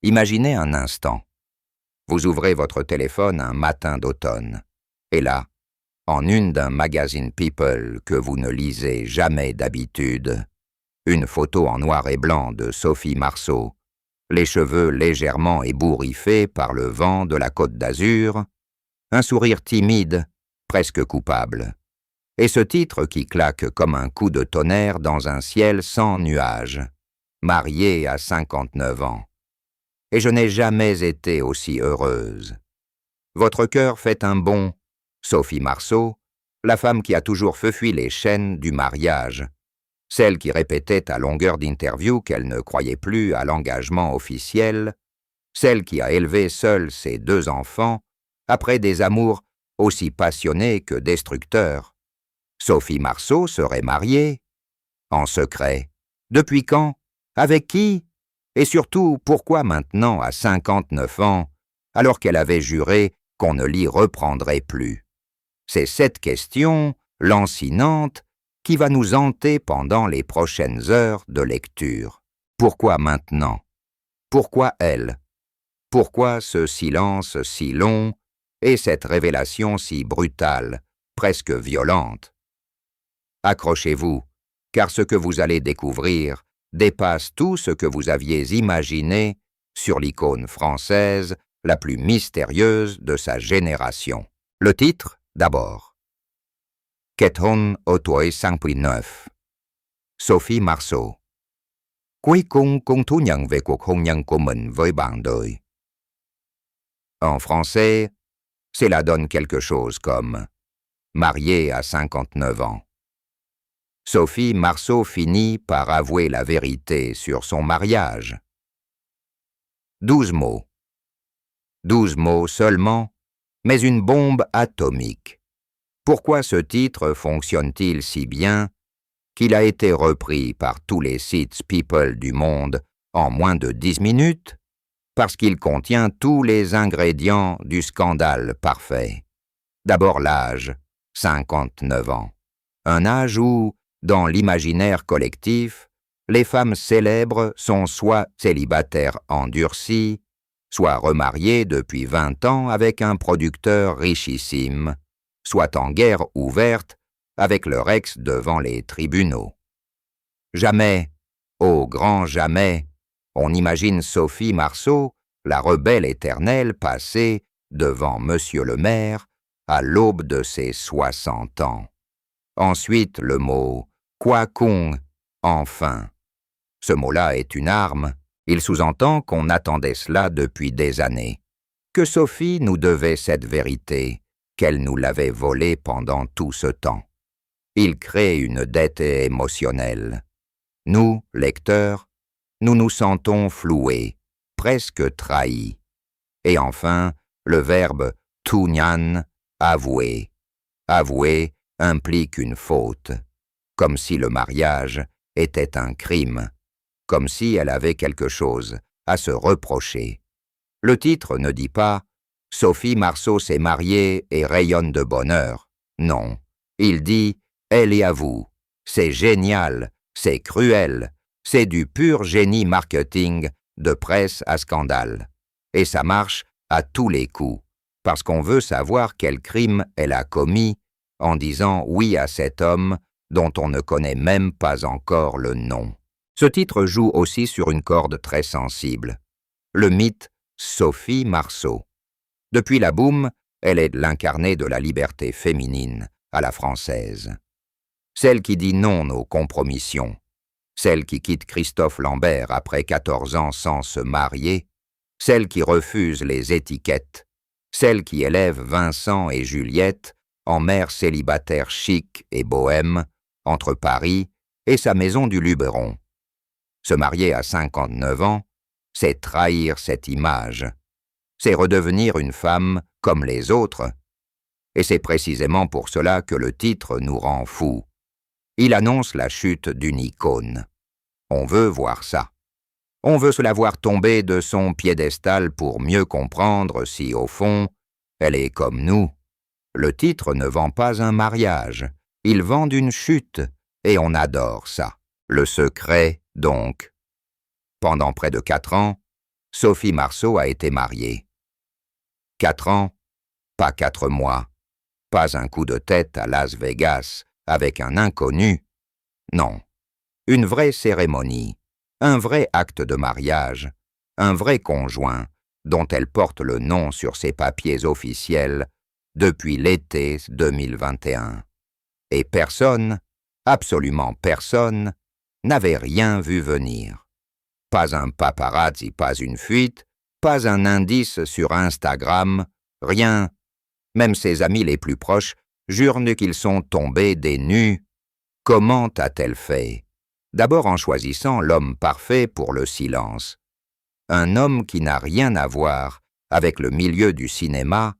Imaginez un instant. Vous ouvrez votre téléphone un matin d'automne. Et là, en une d'un magazine People que vous ne lisez jamais d'habitude, une photo en noir et blanc de Sophie Marceau, les cheveux légèrement ébouriffés par le vent de la Côte d'Azur, un sourire timide, presque coupable. Et ce titre qui claque comme un coup de tonnerre dans un ciel sans nuages. Mariée à 59 ans. Et je n'ai jamais été aussi heureuse. Votre cœur fait un bond. Sophie Marceau, la femme qui a toujours fui les chaînes du mariage, celle qui répétait à longueur d'interview qu'elle ne croyait plus à l'engagement officiel, celle qui a élevé seule ses 2 enfants après des amours aussi passionnés que destructeurs. Sophie Marceau serait mariée, en secret. Depuis quand? Avec qui? Et surtout, pourquoi maintenant, à 59 ans, alors qu'elle avait juré qu'on ne l'y reprendrait plus? C'est cette question, lancinante, qui va nous hanter pendant les prochaines heures de lecture. Pourquoi maintenant? Pourquoi elle? Pourquoi ce silence si long et cette révélation si brutale, presque violente? Accrochez-vous, car ce que vous allez découvrir dépasse tout ce que vous aviez imaginé sur l'icône française la plus mystérieuse de sa génération. Le titre, d'abord. Kết hôn ở tuổi 59. Sophie Marceau. Cuối cùng cũng thú nhận về cuộc hôn nhân của mình với bạn đời. En français, cela donne quelque chose comme mariée à 59 ans. Sophie Marceau finit par avouer la vérité sur son mariage. 12 mots. 12 mots seulement, mais une bombe atomique. Pourquoi ce titre fonctionne-t-il si bien qu'il a été repris par tous les sites People du monde en moins de 10 minutes? Parce qu'il contient tous les ingrédients du scandale parfait. D'abord l'âge, 59 ans. Un âge où, dans l'imaginaire collectif, les femmes célèbres sont soit célibataires endurcies, soit remariées depuis 20 ans avec un producteur richissime, soit en guerre ouverte avec leur ex devant les tribunaux. Jamais, au grand jamais, on imagine Sophie Marceau, la rebelle éternelle, passer devant Monsieur le maire à l'aube de ses 60 ans. Ensuite, le mot « quacung », enfin. Ce mot-là est une arme. Il sous-entend qu'on attendait cela depuis des années. Que Sophie nous devait cette vérité, qu'elle nous l'avait volée pendant tout ce temps. Il crée une dette émotionnelle. Nous, lecteurs, nous nous sentons floués, presque trahis. Et enfin, le verbe « tunyan », avouer. Avouer implique une faute, comme si le mariage était un crime, comme si elle avait quelque chose à se reprocher. Le titre ne dit pas « Sophie Marceau s'est mariée et rayonne de bonheur ». Non, il dit « Elle est à vous, c'est génial, c'est cruel, c'est du pur génie marketing de presse à scandale. Et ça marche à tous les coups, parce qu'on veut savoir quel crime elle a commis en disant oui à cet homme dont on ne connaît même pas encore le nom. Ce titre joue aussi sur une corde très sensible. Le mythe Sophie Marceau. Depuis la boum, elle est l'incarnée de la liberté féminine à la française. Celle qui dit non aux compromissions, celle qui quitte Christophe Lambert après 14 ans sans se marier, celle qui refuse les étiquettes, celle qui élève Vincent et Juliette en mère célibataire chic et bohème entre Paris et sa maison du Luberon. Se marier à 59 ans, c'est trahir cette image. C'est redevenir une femme comme les autres. Et c'est précisément pour cela que le titre nous rend fous. Il annonce la chute d'une icône. On veut voir ça. On veut se la voir tomber de son piédestal pour mieux comprendre si, au fond, elle est comme nous. Le titre ne vend pas un mariage, il vend une chute, et on adore ça. Le secret, donc. Pendant près de 4 ans, Sophie Marceau a été mariée. 4 ans, pas 4 mois, pas un coup de tête à Las Vegas avec un inconnu. Non, une vraie cérémonie, un vrai acte de mariage, un vrai conjoint dont elle porte le nom sur ses papiers officiels depuis l'été 2021. Et personne, absolument personne, n'avait rien vu venir. Pas un paparazzi, pas une fuite, pas un indice sur Instagram, rien. Même ses amis les plus proches jurent qu'ils sont tombés des nues. Comment a-t-elle fait? D'abord en choisissant l'homme parfait pour le silence. Un homme qui n'a rien à voir avec le milieu du cinéma,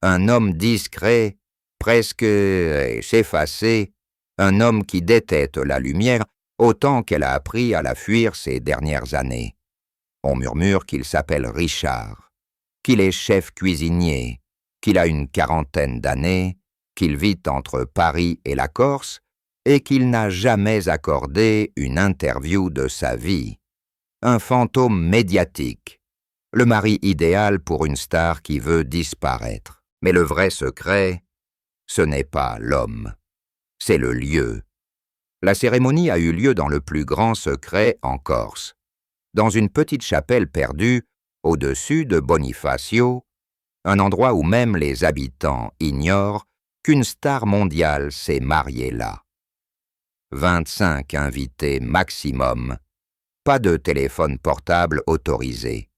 un homme discret, presque s'effacer, un homme qui déteste la lumière autant qu'elle a appris à la fuir ces dernières années. On murmure qu'il s'appelle Richard, qu'il est chef cuisinier, qu'il a une 40aine d'années, qu'il vit entre Paris et la Corse et qu'il n'a jamais accordé une interview de sa vie. Un fantôme médiatique, le mari idéal pour une star qui veut disparaître. Mais le vrai secret, ce n'est pas l'homme, c'est le lieu. La cérémonie a eu lieu dans le plus grand secret en Corse, dans une petite chapelle perdue au-dessus de Bonifacio, un endroit où même les habitants ignorent qu'une star mondiale s'est mariée là. 25 invités maximum, pas de téléphone portable autorisé.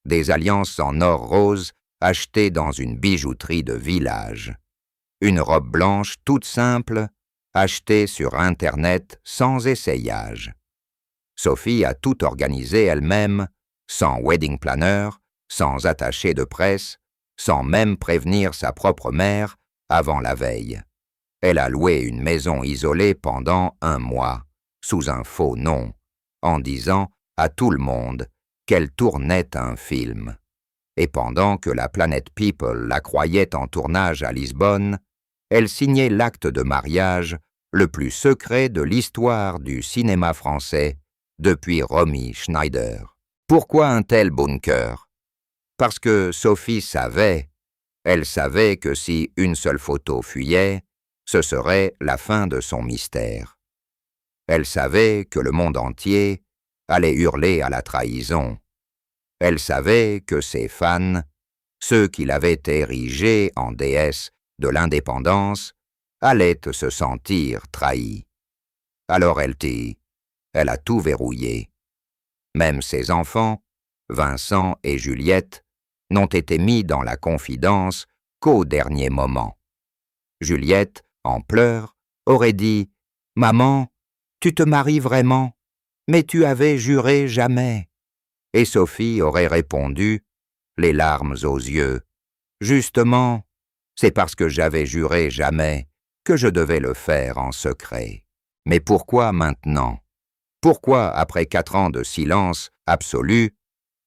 Des alliances en or rose achetées dans une bijouterie de village. Une robe blanche toute simple, achetée sur Internet sans essayage. Sophie a tout organisé elle-même, sans wedding planner, sans attaché de presse, sans même prévenir sa propre mère avant la veille. Elle a loué une maison isolée pendant 1 mois, sous un faux nom, en disant à tout le monde qu'elle tournait un film. Et pendant que la planète People la croyait en tournage à Lisbonne, elle signait l'acte de mariage le plus secret de l'histoire du cinéma français depuis Romy Schneider. Pourquoi un tel bunker? Parce que Sophie savait, elle savait que si une seule photo fuyait, ce serait la fin de son mystère. Elle savait que le monde entier allait hurler à la trahison. Elle savait que ses fans, ceux qui l'avaient érigée en déesse de l'indépendance, allaient se sentir trahis. Alors elle a tout verrouillé. Même ses enfants, Vincent et Juliette, n'ont été mis dans la confidence qu'au dernier moment. Juliette, en pleurs, aurait dit « Maman, tu te maries vraiment, mais tu avais juré jamais. » Et Sophie aurait répondu, les larmes aux yeux, « Justement, c'est parce que j'avais juré jamais que je devais le faire en secret. » Mais pourquoi maintenant? Pourquoi, après 4 ans de silence absolu,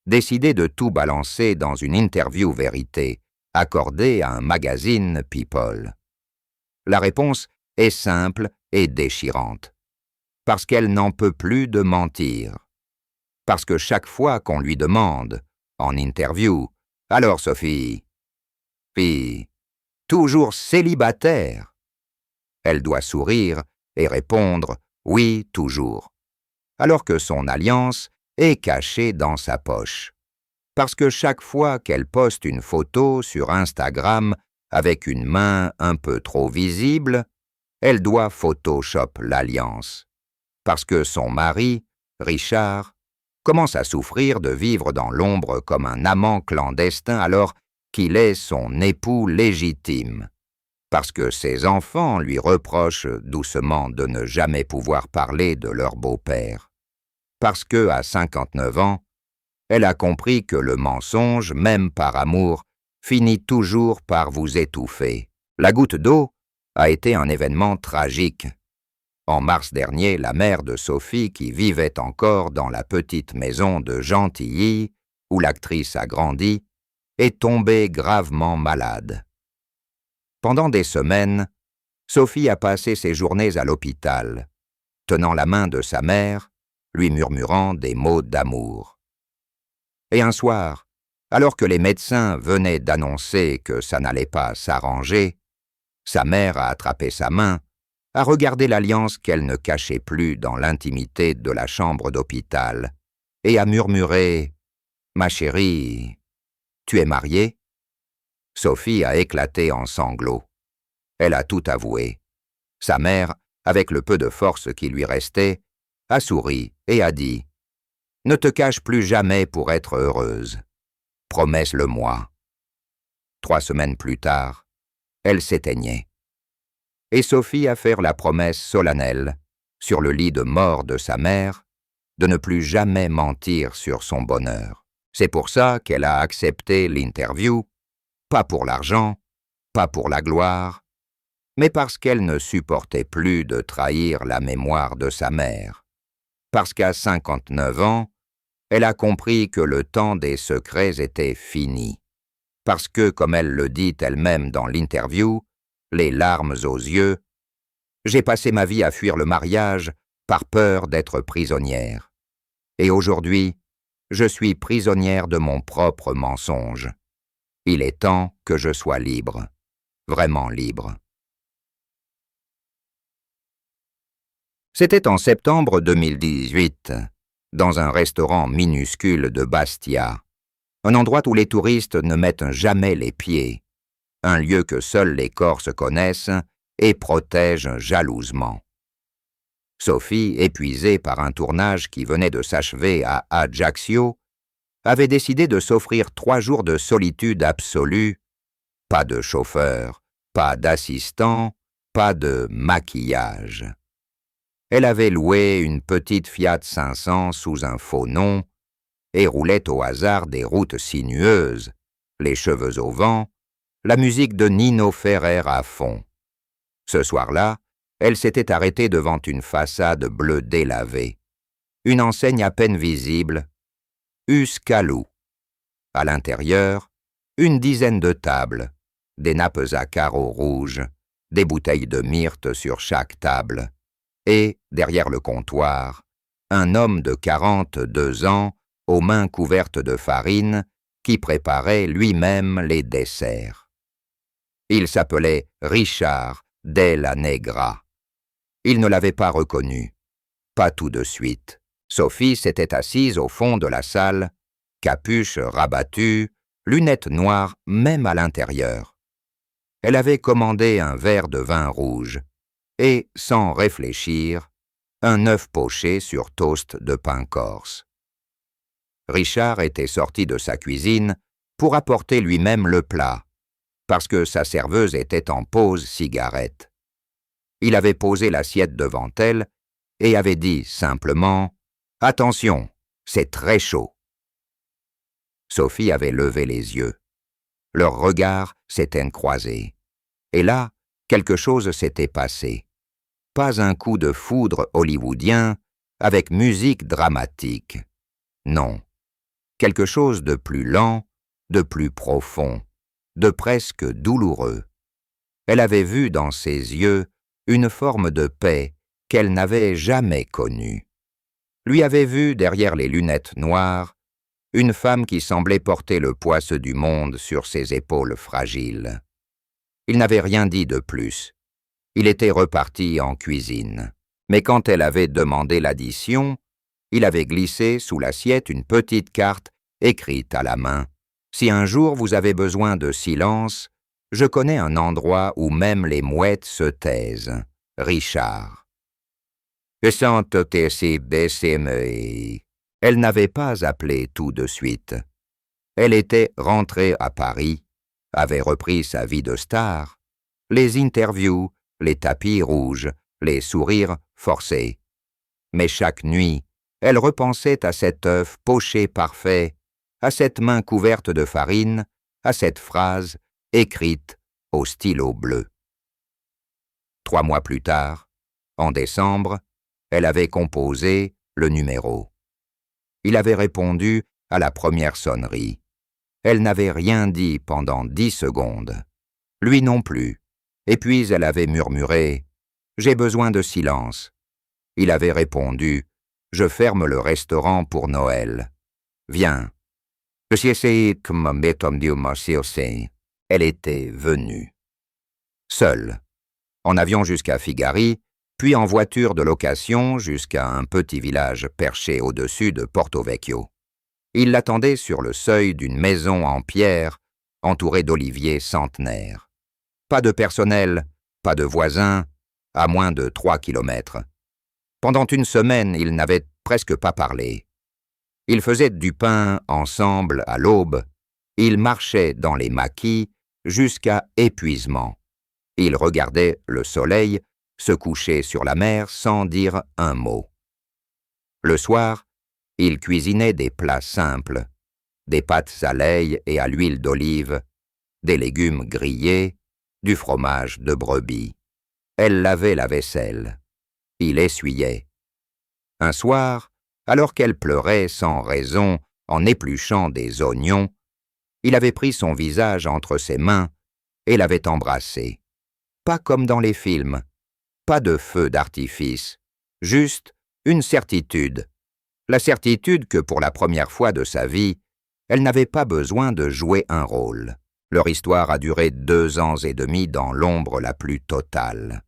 décider de tout balancer dans une interview vérité accordée à un magazine People? La réponse est simple et déchirante. Parce qu'elle n'en peut plus de mentir. Parce que chaque fois qu'on lui demande, en interview, « Alors Sophie, puis, toujours célibataire ?» Elle doit sourire et répondre « Oui, toujours », alors que son alliance est cachée dans sa poche. Parce que chaque fois qu'elle poste une photo sur Instagram avec une main un peu trop visible, elle doit Photoshop l'alliance. Parce que son mari, Richard, commence à souffrir de vivre dans l'ombre comme un amant clandestin alors qu'il est son époux légitime. Parce que ses enfants lui reprochent doucement de ne jamais pouvoir parler de leur beau-père. Parce que, à 59 ans, elle a compris que le mensonge, même par amour, finit toujours par vous étouffer. La goutte d'eau a été un événement tragique. En mars dernier, la mère de Sophie, qui vivait encore dans la petite maison de Gentilly, où l'actrice a grandi, est tombée gravement malade. Pendant des semaines, Sophie a passé ses journées à l'hôpital, tenant la main de sa mère, lui murmurant des mots d'amour. Et un soir, alors que les médecins venaient d'annoncer que ça n'allait pas s'arranger, sa mère a attrapé sa main, a regardé l'alliance qu'elle ne cachait plus dans l'intimité de la chambre d'hôpital, et a murmuré « Ma chérie, tu es mariée ?» Sophie a éclaté en sanglots. Elle a tout avoué. Sa mère, avec le peu de force qui lui restait, a souri et a dit « Ne te cache plus jamais pour être heureuse. Promesse-le-moi. » 3 semaines plus tard, elle s'éteignait. Et Sophie a fait la promesse solennelle, sur le lit de mort de sa mère, de ne plus jamais mentir sur son bonheur. C'est pour ça qu'elle a accepté l'interview, pas pour l'argent, pas pour la gloire, mais parce qu'elle ne supportait plus de trahir la mémoire de sa mère. Parce qu'à 59 ans, elle a compris que le temps des secrets était fini. Parce que, comme elle le dit elle-même dans l'interview, les larmes aux yeux, « J'ai passé ma vie à fuir le mariage par peur d'être prisonnière. Et aujourd'hui, je suis prisonnière de mon propre mensonge. Il est temps que je sois libre, vraiment libre. » C'était en septembre 2018, dans un restaurant minuscule de Bastia, un endroit où les touristes ne mettent jamais les pieds, un lieu que seuls les Corses connaissent et protègent jalousement. Sophie, épuisée par un tournage qui venait de s'achever à Ajaccio, avait décidé de s'offrir 3 jours de solitude absolue, pas de chauffeur, pas d'assistant, pas de maquillage. Elle avait loué une petite Fiat 500 sous un faux nom et roulait au hasard des routes sinueuses, les cheveux au vent, la musique de Nino Ferrer à fond. Ce soir-là, elle s'était arrêtée devant une façade bleue délavée, une enseigne à peine visible, Uscalou. À l'intérieur, une dizaine de tables, des nappes à carreaux rouges, des bouteilles de myrte sur chaque table, et, derrière le comptoir, un homme de 42 ans, aux mains couvertes de farine, qui préparait lui-même les desserts. Il s'appelait Richard Della Negra. Il ne l'avait pas reconnu, pas tout de suite. Sophie s'était assise au fond de la salle, capuche rabattue, lunettes noires même à l'intérieur. Elle avait commandé un verre de vin rouge et, sans réfléchir, un œuf poché sur toast de pain corse. Richard était sorti de sa cuisine pour apporter lui-même le plat, parce que sa serveuse était en pause cigarette. Il avait posé l'assiette devant elle et avait dit simplement « Attention, c'est très chaud ». Sophie avait levé les yeux. Leurs regards s'étaient croisés. Et là, quelque chose s'était passé. Pas un coup de foudre hollywoodien avec musique dramatique. Non. Quelque chose de plus lent, de plus profond, de presque douloureux. Elle avait vu dans ses yeux une forme de paix qu'elle n'avait jamais connue. Lui avait vu, derrière les lunettes noires, une femme qui semblait porter le poids du monde sur ses épaules fragiles. Il n'avait rien dit de plus. Il était reparti en cuisine. Mais quand elle avait demandé l'addition, il avait glissé sous l'assiette une petite carte écrite à la main. « Si un jour vous avez besoin de silence, je connais un endroit où même les mouettes se taisent. Richard. » Elle n'avait pas appelé tout de suite. Elle était rentrée à Paris, avait repris sa vie de star, les interviews, les tapis rouges, les sourires forcés. Mais chaque nuit, elle repensait à cet œuf poché parfait, à cette main couverte de farine, à cette phrase écrite au stylo bleu. 3 mois plus tard, en décembre, elle avait composé le numéro. Il avait répondu à la première sonnerie. Elle n'avait rien dit pendant 10 secondes. Lui non plus. Et puis elle avait murmuré « J'ai besoin de silence ». Il avait répondu « Je ferme le restaurant pour Noël. Viens, Je essayé comme m'étonne Dieu aussi. Elle était venue. Seule. En avion jusqu'à Figari, puis en voiture de location jusqu'à un petit village perché au-dessus de Porto Vecchio. Il l'attendait sur le seuil d'une maison en pierre, entourée d'oliviers centenaires. Pas de personnel, pas de voisins, à moins de 3 kilomètres. Pendant une semaine, ils n'avaient presque pas parlé. Ils faisaient du pain ensemble à l'aube. Ils marchaient dans les maquis jusqu'à épuisement. Ils regardaient le soleil se coucher sur la mer sans dire un mot. Le soir, ils cuisinaient des plats simples, des pâtes à l'ail et à l'huile d'olive, des légumes grillés, du fromage de brebis. Elle lavait la vaisselle. Il essuyait. Un soir, alors qu'elle pleurait sans raison en épluchant des oignons, il avait pris son visage entre ses mains et l'avait embrassée. Pas comme dans les films, pas de feu d'artifice, juste une certitude. La certitude que pour la première fois de sa vie, elle n'avait pas besoin de jouer un rôle. Leur histoire a duré 2 ans et demi dans l'ombre la plus totale.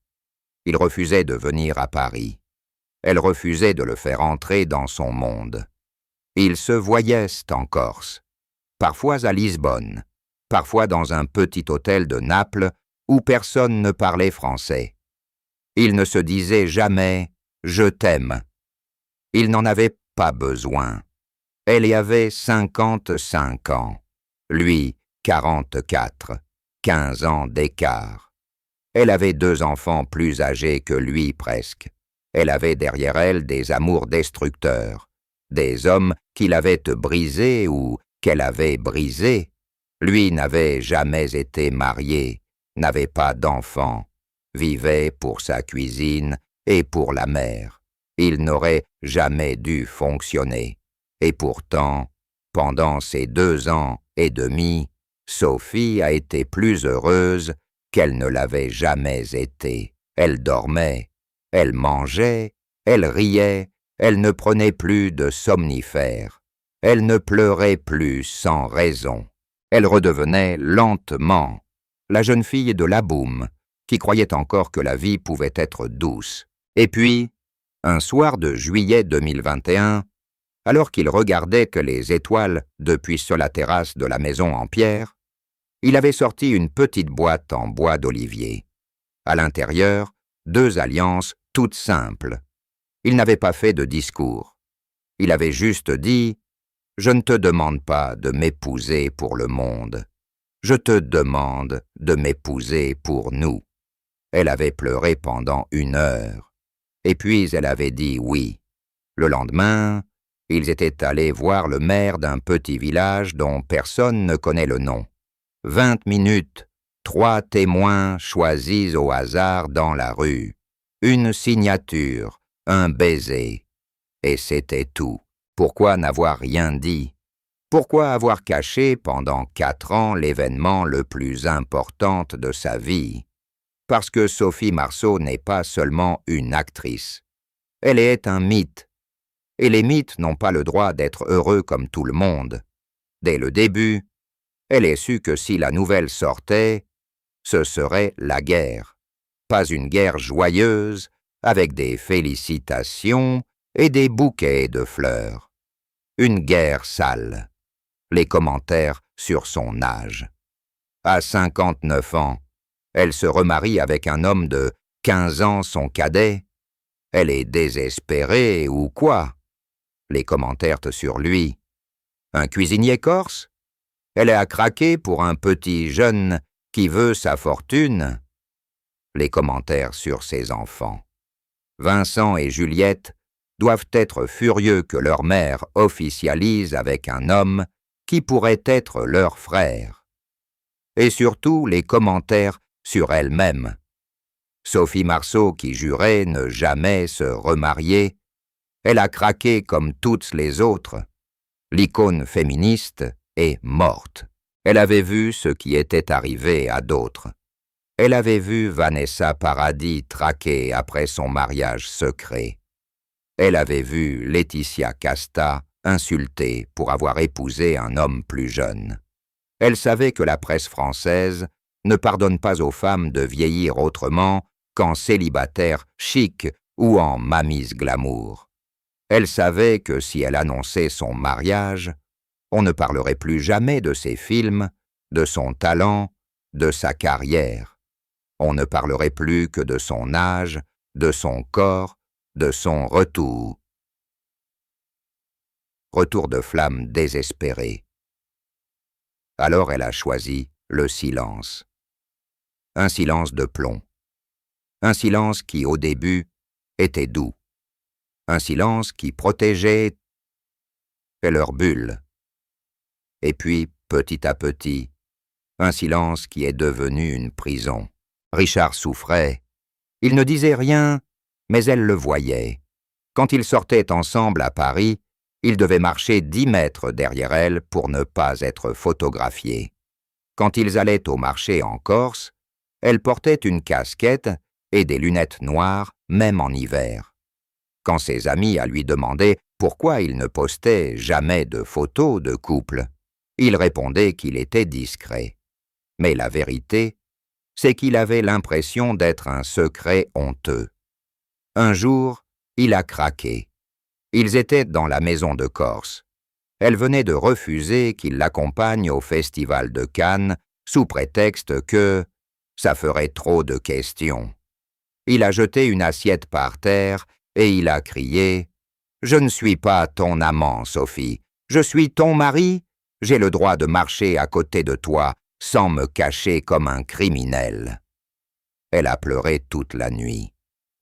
Il refusait de venir à Paris. Elle refusait de le faire entrer dans son monde. Ils se voyaient en Corse, parfois à Lisbonne, parfois dans un petit hôtel de Naples où personne ne parlait français. Ils ne se disaient jamais « je t'aime ». Ils n'en avaient pas besoin. Elle y avait 55 ans, lui 44, 15 ans d'écart. Elle avait 2 enfants plus âgés que lui presque. Elle avait derrière elle des amours destructeurs, des hommes qui l'avaient brisée ou qu'elle avait brisé. Lui n'avait jamais été marié, n'avait pas d'enfants, vivait pour sa cuisine et pour la mer. Il n'aurait jamais dû fonctionner. Et pourtant, pendant ces 2 ans et demi, Sophie a été plus heureuse qu'elle ne l'avait jamais été. Elle dormait, elle mangeait, elle riait, elle ne prenait plus de somnifères. Elle ne pleurait plus sans raison. Elle redevenait lentement la jeune fille de Laboum, qui croyait encore que la vie pouvait être douce. Et puis, un soir de juillet 2021, alors qu'il regardait que les étoiles depuis sur la terrasse de la maison en pierre, il avait sorti une petite boîte en bois d'olivier. À l'intérieur, 2 alliances toutes simples. Il n'avait pas fait de discours. Il avait juste dit « Je ne te demande pas de m'épouser pour le monde. Je te demande de m'épouser pour nous. » Elle avait pleuré pendant 1 heure. Et puis elle avait dit oui. Le lendemain, ils étaient allés voir le maire d'un petit village dont personne ne connaît le nom. 20 minutes, 3 témoins choisis au hasard dans la rue. Une signature, un baiser. Et c'était tout. Pourquoi n'avoir rien dit? Pourquoi avoir caché pendant 4 ans l'événement le plus important de sa vie? Parce que Sophie Marceau n'est pas seulement une actrice. Elle est un mythe. Et les mythes n'ont pas le droit d'être heureux comme tout le monde. Dès le début, elle a su que si la nouvelle sortait, ce serait la guerre. Pas une guerre joyeuse, avec des félicitations et des bouquets de fleurs. Une guerre sale. Les commentaires sur son âge. À 59 ans, elle se remarie avec un homme de 15 ans son cadet. Elle est désespérée ou quoi? Les commentaires sur lui. Un cuisinier corse? Elle a craqué pour un petit jeune qui veut sa fortune. Les commentaires sur ses enfants. Vincent et Juliette doivent être furieux que leur mère officialise avec un homme qui pourrait être leur frère. Et surtout les commentaires sur elle-même. Sophie Marceau qui jurait ne jamais se remarier, elle a craqué comme toutes les autres. L'icône féministe est morte. Elle avait vu ce qui était arrivé à d'autres. Elle avait vu Vanessa Paradis traquer après son mariage secret. Elle avait vu Laetitia Casta insultée pour avoir épousé un homme plus jeune. Elle savait que la presse française ne pardonne pas aux femmes de vieillir autrement qu'en célibataire chic ou en mamise glamour. Elle savait que si elle annonçait son mariage, on ne parlerait plus jamais de ses films, de son talent, de sa carrière. On ne parlerait plus que de son âge, de son corps, de son retour. Retour de flamme désespéré. Alors elle a choisi le silence. Un silence de plomb. Un silence qui, au début, était doux. Un silence qui protégeait leur bulle. Et puis, petit à petit, un silence qui est devenu une prison. Richard souffrait. Il ne disait rien, mais elle le voyait. Quand ils sortaient ensemble à Paris, il devait marcher 10 mètres derrière elle pour ne pas être photographié. Quand ils allaient au marché en Corse, elle portait une casquette et des lunettes noires, même en hiver. Quand ses amis lui demandaient pourquoi il ne postait jamais de photos de couple, il répondait qu'il était discret. Mais la vérité, c'est qu'il avait l'impression d'être un secret honteux. Un jour, il a craqué. Ils étaient dans la maison de Corse. Elle venait de refuser qu'il l'accompagne au festival de Cannes sous prétexte que ça ferait trop de questions. Il a jeté une assiette par terre et il a crié « Je ne suis pas ton amant, Sophie. Je suis ton mari. J'ai le droit de marcher à côté de toi sans me cacher comme un criminel. » Elle a pleuré toute la nuit,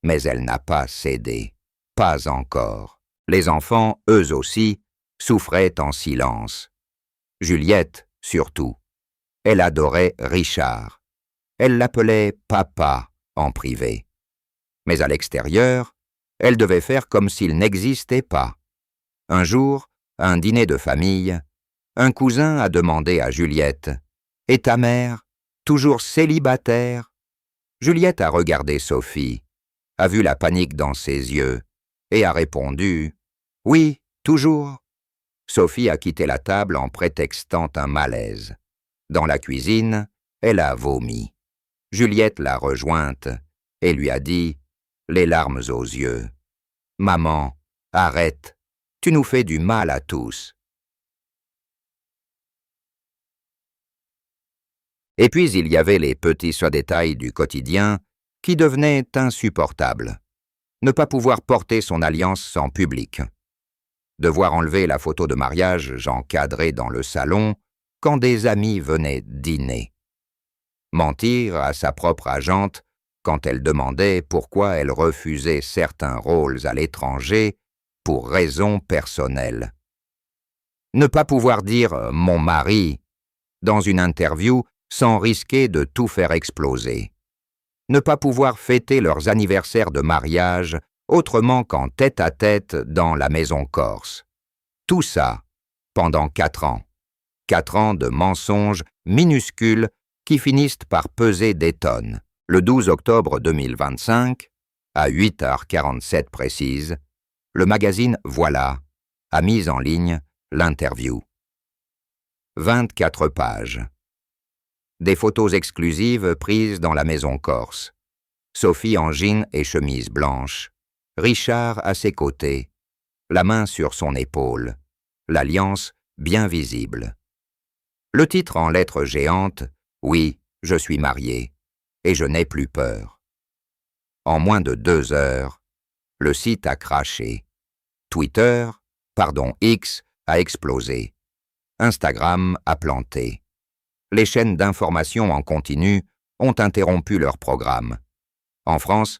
mais elle n'a pas cédé. Pas encore. Les enfants, eux aussi, souffraient en silence. Juliette, surtout. Elle adorait Richard. Elle l'appelait « papa » en privé. Mais à l'extérieur, elle devait faire comme s'il n'existait pas. Un jour, à un dîner de famille, un cousin a demandé à Juliette « Et ta mère, toujours célibataire ?» Juliette a regardé Sophie, a vu la panique dans ses yeux et a répondu « Oui, toujours ». Sophie a quitté la table en prétextant un malaise. Dans la cuisine, elle a vomi. Juliette l'a rejointe et lui a dit, les larmes aux yeux, « Maman, arrête, tu nous fais du mal à tous. » Et puis il y avait les petits détails du quotidien qui devenaient insupportables. Ne pas pouvoir porter son alliance en public. Devoir enlever la photo de mariage encadrée dans le salon quand des amis venaient dîner. Mentir à sa propre agente quand elle demandait pourquoi elle refusait certains rôles à l'étranger pour raisons personnelles. Ne pas pouvoir dire « mon mari » dans une interview sans risquer de tout faire exploser. Ne pas pouvoir fêter leurs anniversaires de mariage autrement qu'en tête-à-tête dans la maison corse. Tout ça pendant 4 ans. 4 ans de mensonges minuscules qui finissent par peser des tonnes. Le 12 octobre 2025, à 8h47 précise, le magazine Voilà a mis en ligne l'interview. 24 pages. Des photos exclusives prises dans la maison corse. Sophie en jean et chemise blanche. Richard à ses côtés, la main sur son épaule, l'alliance bien visible. Le titre en lettres géantes, « Oui, je suis marié, et je n'ai plus peur ». En moins de 2 heures, le site a craché. X a explosé. Instagram a planté. Les chaînes d'information en continu ont interrompu leur programme. En France,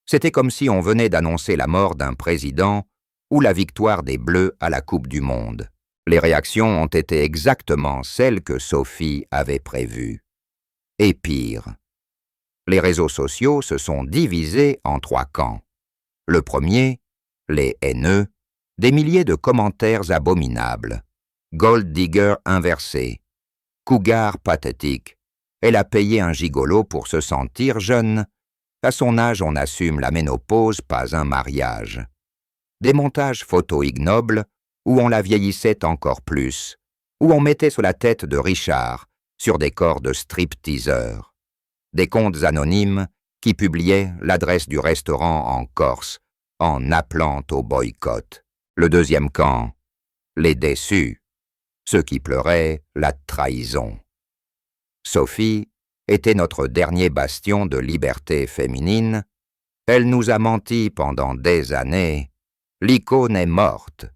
c'était comme si on venait d'annoncer la mort d'un président ou la victoire des Bleus à la Coupe du Monde. Les réactions ont été exactement celles que Sophie avait prévues. Et pire, les réseaux sociaux se sont divisés en 3 camps. Le premier, les haineux, des milliers de commentaires abominables. Gold digger inversé. Cougar pathétique. Elle a payé un gigolo pour se sentir jeune. À son âge, on assume la ménopause, pas un mariage. Des montages photos ignobles où on la vieillissait encore plus, où on mettait sur la tête de Richard, sur des corps de stripteaseurs. Des comptes anonymes qui publiaient l'adresse du restaurant en Corse, en appelant au boycott. Le deuxième camp, les déçus, ceux qui pleuraient la trahison. Sophie était notre dernier bastion de liberté féminine. Elle nous a menti pendant des années. L'icône est morte.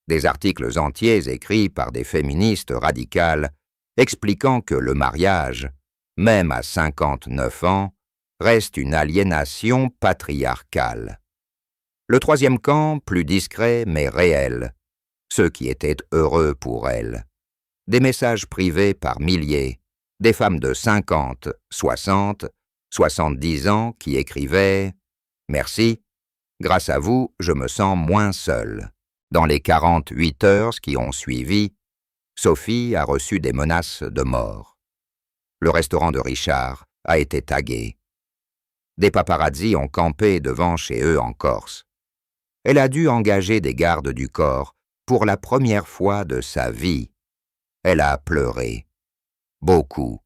Des articles entiers écrits par des féministes radicales expliquant que le mariage, même à 59 ans, reste une aliénation patriarcale. Le troisième camp, plus discret mais réel, ceux qui étaient heureux pour elle. Des messages privés par milliers, des femmes de 50, 60, 70 ans qui écrivaient « Merci, grâce à vous, je me sens moins seule ». Dans les 48 heures qui ont suivi, Sophie a reçu des menaces de mort. Le restaurant de Richard a été tagué. Des paparazzis ont campé devant chez eux en Corse. Elle a dû engager des gardes du corps pour la première fois de sa vie. Elle a pleuré. Beaucoup.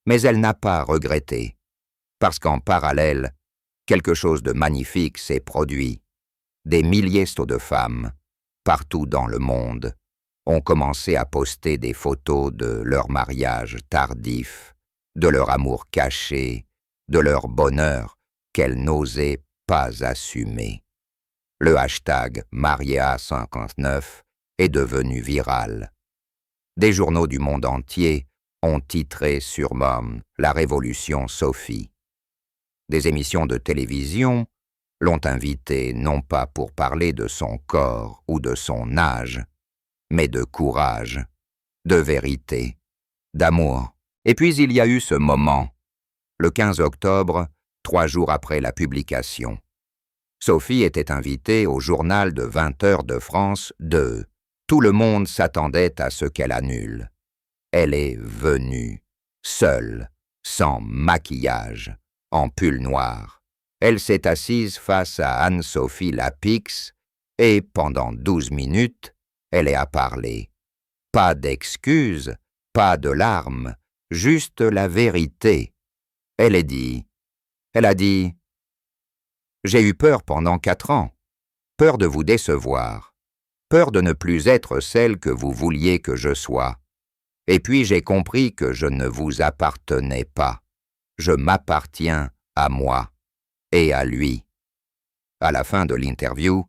Mais elle n'a pas regretté. Parce qu'en parallèle, quelque chose de magnifique s'est produit. Des milliers de femmes, partout dans le monde, ont commencé à poster des photos de leur mariage tardif, de leur amour caché, de leur bonheur qu'elles n'osaient pas assumer. Le hashtag Maria59 est devenu viral. Des journaux du monde entier ont titré sur Mom la révolution Sophie. Des émissions de télévision l'ont invitée non pas pour parler de son corps ou de son âge, mais de courage, de vérité, d'amour. Et puis il y a eu ce moment, le 15 octobre, 3 jours après la publication. Sophie était invitée au journal de 20 heures de France 2. Tout le monde s'attendait à ce qu'elle annule. Elle est venue, seule, sans maquillage, en pull noir. Elle s'est assise face à Anne-Sophie Lapix et pendant 12 minutes, elle a parlé. Pas d'excuses, pas de larmes, juste la vérité. Elle a dit, « J'ai eu peur pendant 4 ans, peur de vous décevoir, peur de ne plus être celle que vous vouliez que je sois. Et puis j'ai compris que je ne vous appartenais pas. Je m'appartiens à moi et à lui. » À la fin de l'interview,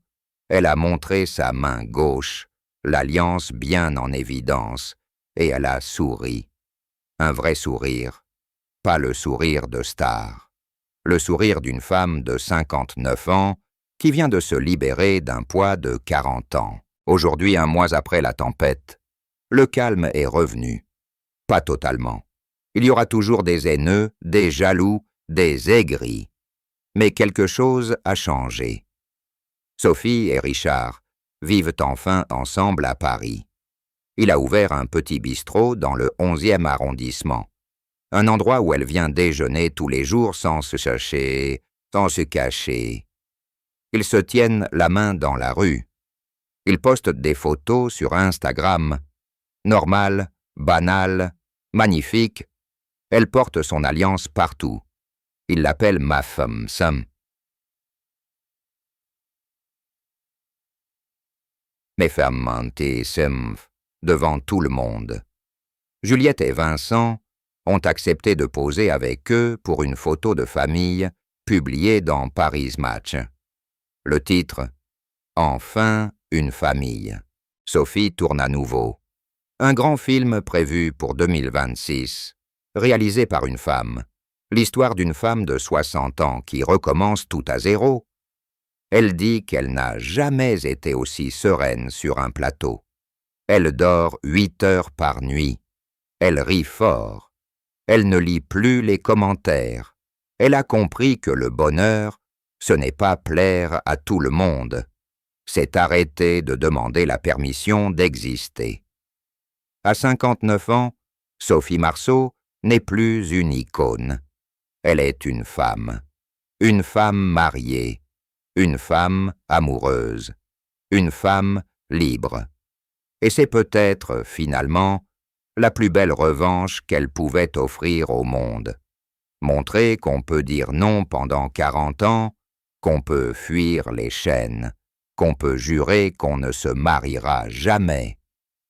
elle a montré sa main gauche, l'alliance bien en évidence, et elle a souri. Un vrai sourire, pas le sourire de star. Le sourire d'une femme de 59 ans qui vient de se libérer d'un poids de 40 ans. Aujourd'hui, 1 mois après la tempête, le calme est revenu. Pas totalement. Il y aura toujours des haineux, des jaloux, des aigris. Mais quelque chose a changé. Sophie et Richard vivent enfin ensemble à Paris. Il a ouvert un petit bistrot dans le 11e arrondissement. Un endroit où elle vient déjeuner tous les jours sans se chercher, sans se cacher. Ils se tiennent la main dans la rue. Ils postent des photos sur Instagram. Normales, banales, magnifiques. Elle porte son alliance partout. Il l'appelle ma femme, Sam. Mes femmes menti devant tout le monde. Juliette et Vincent ont accepté de poser avec eux pour une photo de famille publiée dans Paris Match. Le titre « Enfin une famille ». Sophie tourne à nouveau. Un grand film prévu pour 2026, réalisé par une femme. L'histoire d'une femme de 60 ans qui recommence tout à zéro. Elle dit qu'elle n'a jamais été aussi sereine sur un plateau. Elle dort 8 heures par nuit. Elle rit fort. Elle ne lit plus les commentaires. Elle a compris que le bonheur, ce n'est pas plaire à tout le monde. C'est arrêter de demander la permission d'exister. À 59 ans, Sophie Marceau n'est plus une icône. Elle est une femme mariée, une femme amoureuse, une femme libre. Et c'est peut-être, finalement, la plus belle revanche qu'elle pouvait offrir au monde. Montrer qu'on peut dire non pendant 40 ans, qu'on peut fuir les chaînes, qu'on peut jurer qu'on ne se mariera jamais.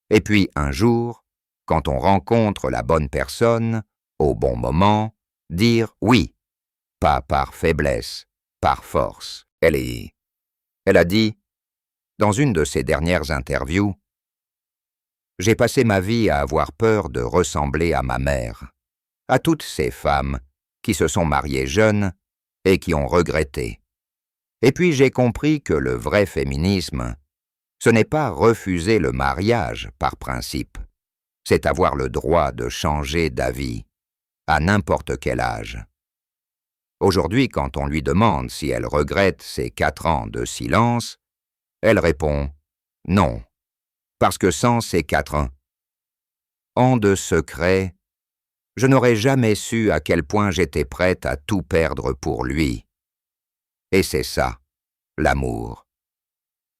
Et puis un jour, quand on rencontre la bonne personne, au bon moment, dire oui, pas par faiblesse, par force. Elle a dit, dans une de ses dernières interviews, « J'ai passé ma vie à avoir peur de ressembler à ma mère, à toutes ces femmes qui se sont mariées jeunes et qui ont regretté. Et puis j'ai compris que le vrai féminisme, ce n'est pas refuser le mariage par principe, c'est avoir le droit de changer d'avis, à n'importe quel âge. » Aujourd'hui, quand on lui demande si elle regrette ses 4 ans de silence, elle répond « Non, parce que sans ces 4 ans de secret, je n'aurais jamais su à quel point j'étais prête à tout perdre pour lui. Et c'est ça, l'amour. »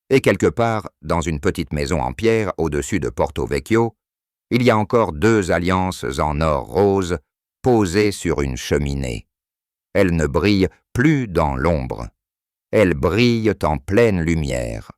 Et quelque part, dans une petite maison en pierre au-dessus de Porto Vecchio, il y a encore 2 alliances en or rose posées sur une cheminée. Elles ne brillent plus dans l'ombre. Elles brillent en pleine lumière.